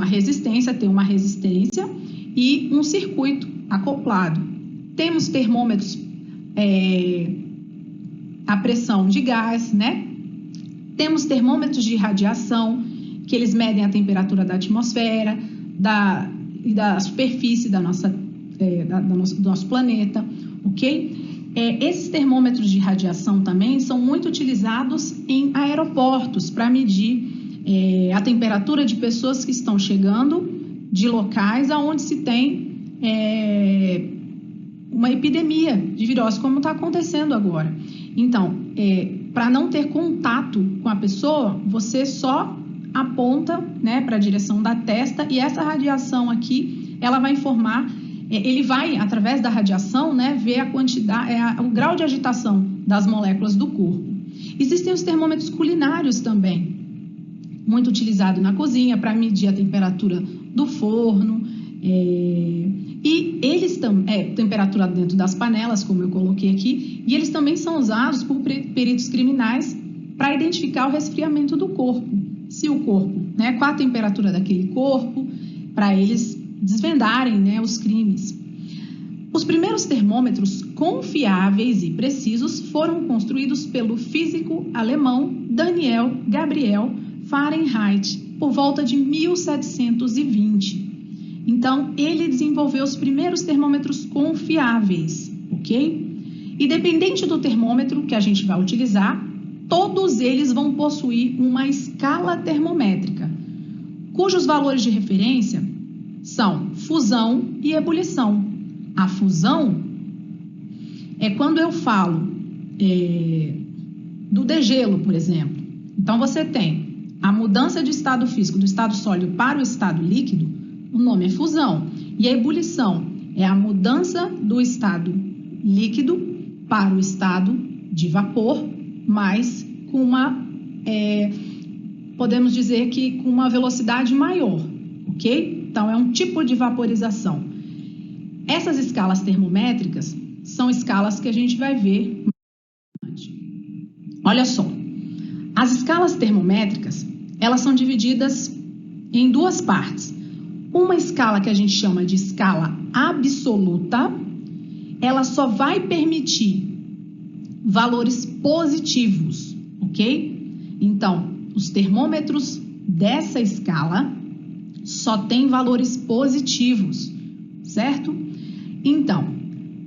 uma resistência, tem uma resistência e um circuito acoplado. Temos termômetros a pressão de gás, né? Temos termômetros de radiação, que eles medem a temperatura da atmosfera e da superfície do nosso planeta, ok? Esses termômetros de radiação também são muito utilizados em aeroportos para medir a temperatura de pessoas que estão chegando de locais onde se tem uma epidemia de virose, como está acontecendo agora. Então, para não ter contato com a pessoa, você só aponta, né, para a direção da testa, e essa radiação aqui, ela vai informar, ele vai, através da radiação, né, ver a quantidade, o grau de agitação das moléculas do corpo. Existem os termômetros culinários também, muito utilizado na cozinha para medir a temperatura do forno, e eles também, temperatura dentro das panelas, como eu coloquei aqui, e eles também são usados por peritos criminais para identificar o resfriamento do corpo. Se o corpo, né, qual a temperatura daquele corpo, para eles desvendarem, né, os crimes. Os primeiros termômetros confiáveis e precisos foram construídos pelo físico alemão Daniel Gabriel Fahrenheit por volta de 1720. Então, ele desenvolveu os primeiros termômetros confiáveis, ok? E dependente do termômetro que a gente vai utilizar, todos eles vão possuir uma escala termométrica, cujos valores de referência são fusão e ebulição. A fusão é quando eu falo do degelo, por exemplo. Então, você tem a mudança de estado físico do estado sólido para o estado líquido, o nome é fusão. E a ebulição é a mudança do estado líquido para o estado de vapor, mas com podemos dizer que com uma velocidade maior, ok? Então, é um tipo de vaporização. Essas escalas termométricas são escalas que a gente vai ver. Olha só, as escalas termométricas, elas são divididas em duas partes. Uma escala que a gente chama de escala absoluta, ela só vai permitir valores positivos, ok? Então, os termômetros dessa escala só têm valores positivos, certo? Então,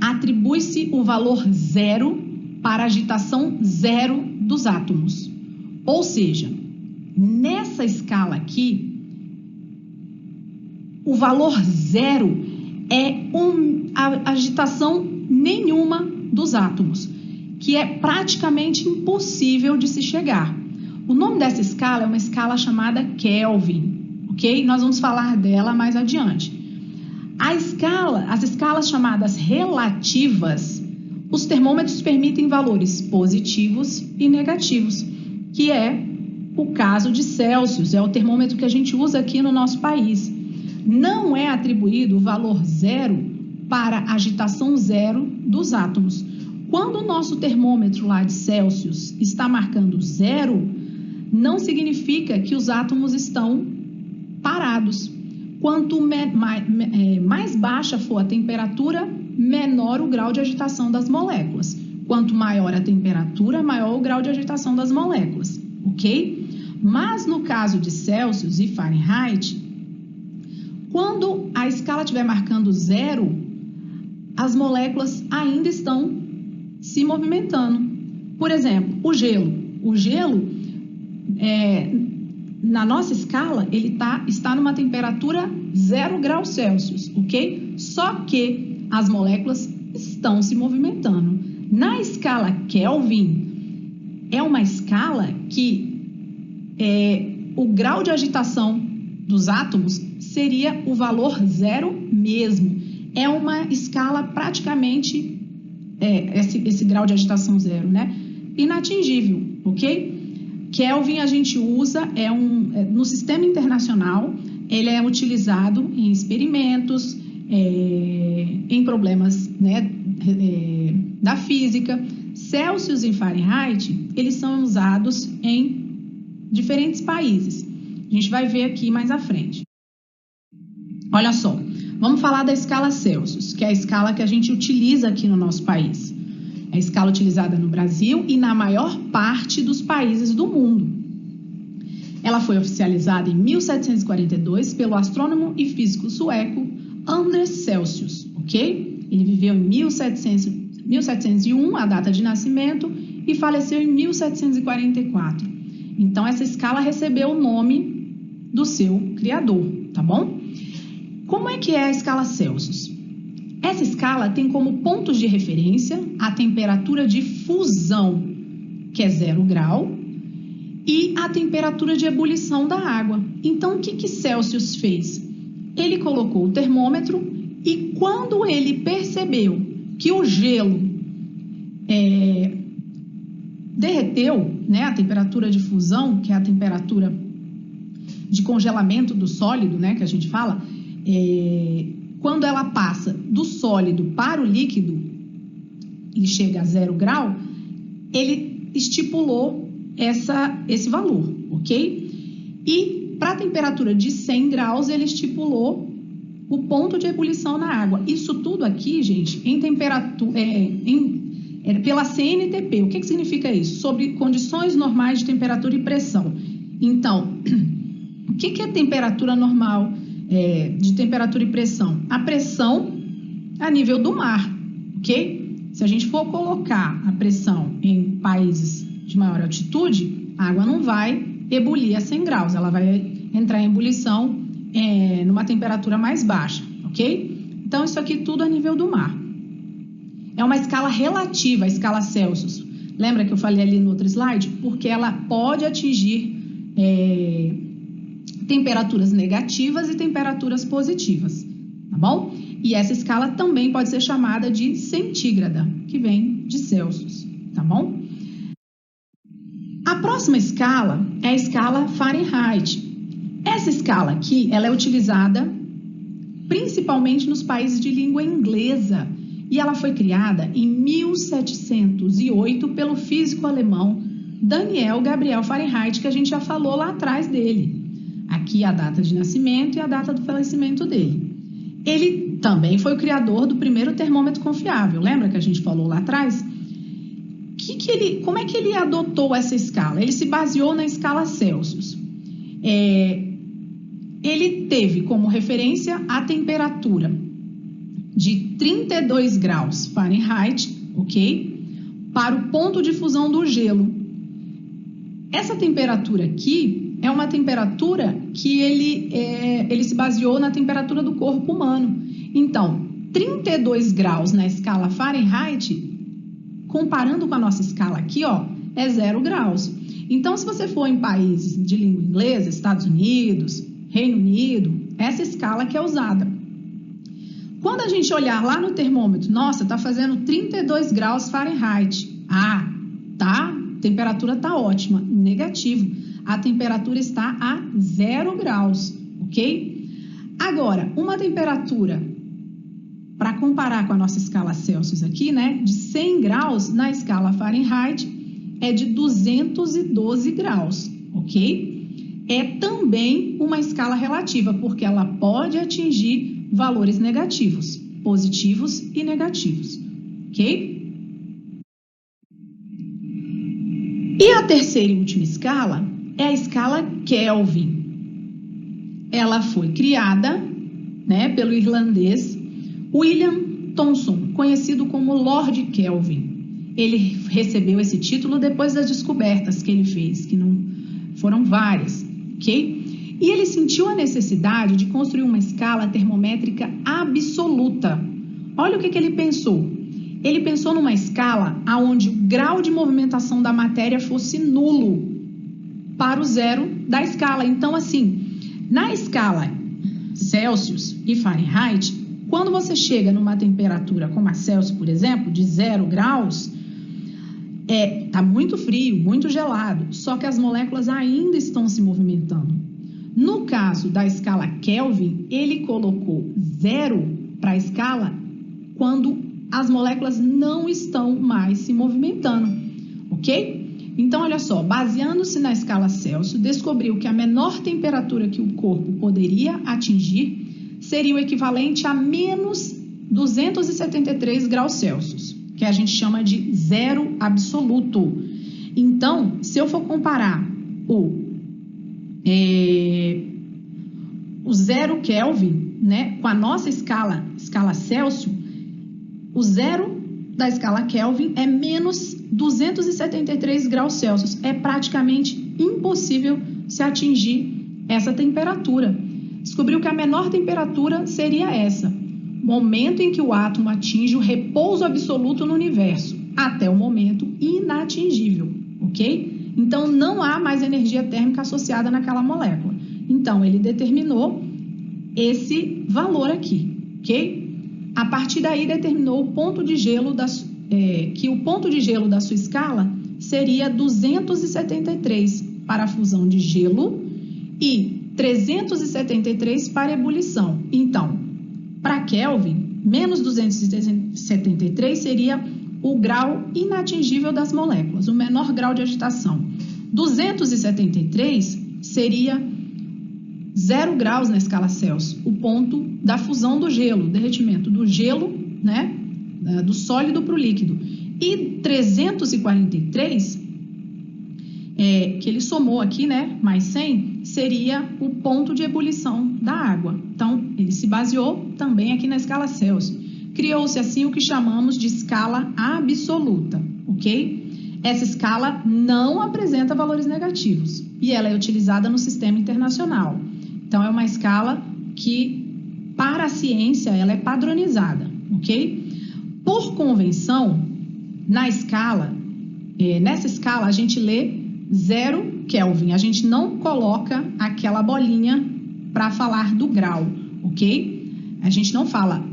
atribui-se o valor zero para a agitação zero dos átomos. Ou seja, nessa escala aqui, o valor zero é a agitação nenhuma dos átomos, que é praticamente impossível de se chegar. O nome dessa escala é uma escala chamada Kelvin, ok? Nós vamos falar dela mais adiante. As escalas chamadas relativas, os termômetros permitem valores positivos e negativos, que é o caso de Celsius, é o termômetro que a gente usa aqui no nosso país. Não é atribuído o valor zero para a agitação zero dos átomos. Quando o nosso termômetro lá de Celsius está marcando zero, não significa que os átomos estão parados. Quanto mais baixa for a temperatura, menor o grau de agitação das moléculas. Quanto maior a temperatura, maior o grau de agitação das moléculas, ok? Mas no caso de Celsius e Fahrenheit, quando a escala estiver marcando zero, as moléculas ainda estão se movimentando. Por exemplo, o gelo. O gelo, na nossa escala, ele está numa temperatura 0 graus Celsius, ok? Só que as moléculas estão se movimentando. Na escala Kelvin, é uma escala que o grau de agitação dos átomos seria o valor zero mesmo. É uma escala praticamente, esse grau de agitação zero, né? Inatingível, ok? Kelvin a gente usa, no sistema internacional, ele é utilizado em experimentos, em problemas, né, da física. Celsius e Fahrenheit, eles são usados em diferentes países. A gente vai ver aqui mais à frente. Olha só, vamos falar da escala Celsius, que é a escala que a gente utiliza aqui no nosso país. É a escala utilizada no Brasil e na maior parte dos países do mundo. Ela foi oficializada em 1742 pelo astrônomo e físico sueco Anders Celsius, ok? Ele viveu em 1701, a data de nascimento, e faleceu em 1744. Então, essa escala recebeu o nome do seu criador, tá bom? Como é que é a escala Celsius? Essa escala tem como pontos de referência a temperatura de fusão, que é 0 grau, e a temperatura de ebulição da água. Então, o que Celsius fez? Ele colocou o termômetro e quando ele percebeu que o gelo derreteu, né, a temperatura de fusão, que é a temperatura de congelamento do sólido, né, que a gente fala, quando ela passa do sólido para o líquido e chega a 0 grau, ele estipulou esse valor, ok? E para a temperatura de 100 graus, ele estipulou o ponto de ebulição na água. Isso tudo aqui, gente, em temperatura, pela CNTP. O que significa isso? Sobre condições normais de temperatura e pressão. Então, o que é temperatura normal de temperatura e pressão? A pressão a nível do mar, ok? Se a gente for colocar a pressão em países de maior altitude, a água não vai ebulir a 100 graus, ela vai entrar em ebulição numa temperatura mais baixa, ok? Então, isso aqui tudo a nível do mar. É uma escala relativa, a escala Celsius. Lembra que eu falei ali no outro slide? Porque ela pode atingir temperaturas negativas e temperaturas positivas, tá bom? E essa escala também pode ser chamada de centígrada, que vem de Celsius, tá bom? A próxima escala é a escala Fahrenheit. Essa escala aqui, ela é utilizada principalmente nos países de língua inglesa e ela foi criada em 1708 pelo físico alemão Daniel Gabriel Fahrenheit, que a gente já falou lá atrás dele. Aqui a data de nascimento e a data do falecimento dele. Ele também foi o criador do primeiro termômetro confiável, lembra que a gente falou lá atrás? Como é que ele adotou essa escala? Ele se baseou na escala Celsius. Ele teve como referência a temperatura de 32 graus Fahrenheit, ok? Para o ponto de fusão do gelo. Essa temperatura aqui é uma temperatura que ele se baseou na temperatura do corpo humano. Então, 32 graus na escala Fahrenheit, comparando com a nossa escala aqui, ó, é 0 graus. Então, se você for em países de língua inglesa, Estados Unidos, Reino Unido, essa escala que é usada. Quando a gente olhar lá no termômetro, nossa, tá fazendo 32 graus Fahrenheit. Ah, tá, a temperatura tá ótima. Negativo. A temperatura está a 0 graus, ok? Agora, uma temperatura, para comparar com a nossa escala Celsius aqui, né, de 100 graus na escala Fahrenheit, é de 212 graus, ok? É também uma escala relativa, porque ela pode atingir valores negativos, positivos e negativos, ok? E a terceira e última escala é a escala Kelvin. Ela foi criada, né, pelo irlandês William Thomson, conhecido como Lord Kelvin. Ele recebeu esse título depois das descobertas que ele fez, que não foram várias, ok? E ele sentiu a necessidade de construir uma escala termométrica absoluta. Olha o que ele pensou. Ele pensou numa escala onde o grau de movimentação da matéria fosse nulo para o zero da escala. Então, assim, na escala Celsius e Fahrenheit, quando você chega numa temperatura como a Celsius, por exemplo, de 0 graus, tá muito frio, muito gelado, só que as moléculas ainda estão se movimentando. No caso da escala Kelvin, ele colocou 0 para a escala quando as moléculas não estão mais se movimentando, ok? Então, olha só, baseando-se na escala Celsius, descobriu que a menor temperatura que o corpo poderia atingir seria o equivalente a menos 273 graus Celsius, que a gente chama de zero absoluto. Então, se eu for comparar o 0 Kelvin, né, com a nossa escala Celsius, o zero da escala Kelvin é menos 273 graus Celsius. É praticamente impossível se atingir essa temperatura. Descobriu que a menor temperatura seria essa, momento em que o átomo atinge o repouso absoluto no universo, até o momento inatingível, ok? Então, não há mais energia térmica associada naquela molécula. Então, ele determinou esse valor aqui, ok? A partir daí, determinou o ponto de gelo que o ponto de gelo da sua escala seria 273 para a fusão de gelo e 373 para a ebulição. Então, para Kelvin, menos 273 seria o grau inatingível das moléculas, o menor grau de agitação. 273 seria 0 graus na escala Celsius, o ponto da fusão do gelo, derretimento do gelo, né, do sólido para o líquido. E 343, que ele somou aqui, né, mais 100, seria o ponto de ebulição da água. Então, ele se baseou também aqui na escala Celsius. Criou-se assim o que chamamos de escala absoluta, ok? Essa escala não apresenta valores negativos e ela é utilizada no sistema internacional. Então, é uma escala que, para a ciência, ela é padronizada, ok? Por convenção, nessa escala, a gente lê 0 Kelvin. A gente não coloca aquela bolinha para falar do grau, ok? A gente não fala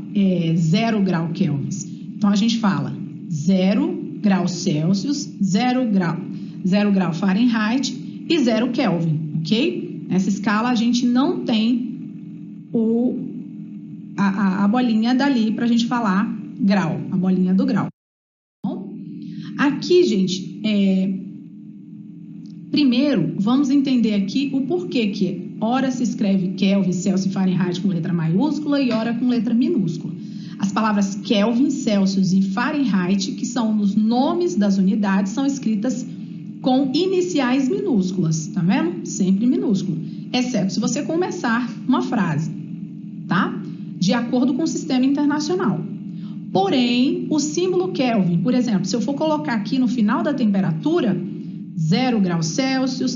0 grau Kelvin. Então, a gente fala 0 grau Celsius, 0 grau Fahrenheit e 0 Kelvin, ok? Nessa escala, a gente não tem a bolinha dali para a gente falar grau, a bolinha do grau. Bom, aqui, gente, primeiro, vamos entender aqui o porquê que ora se escreve Kelvin, Celsius e Fahrenheit com letra maiúscula e ora com letra minúscula. As palavras Kelvin, Celsius e Fahrenheit, que são os nomes das unidades, são escritas com iniciais minúsculas, tá vendo? Sempre minúsculo, exceto se você começar uma frase, tá? De acordo com o sistema internacional. Porém, o símbolo Kelvin, por exemplo, se eu for colocar aqui no final da temperatura, 0 graus Celsius,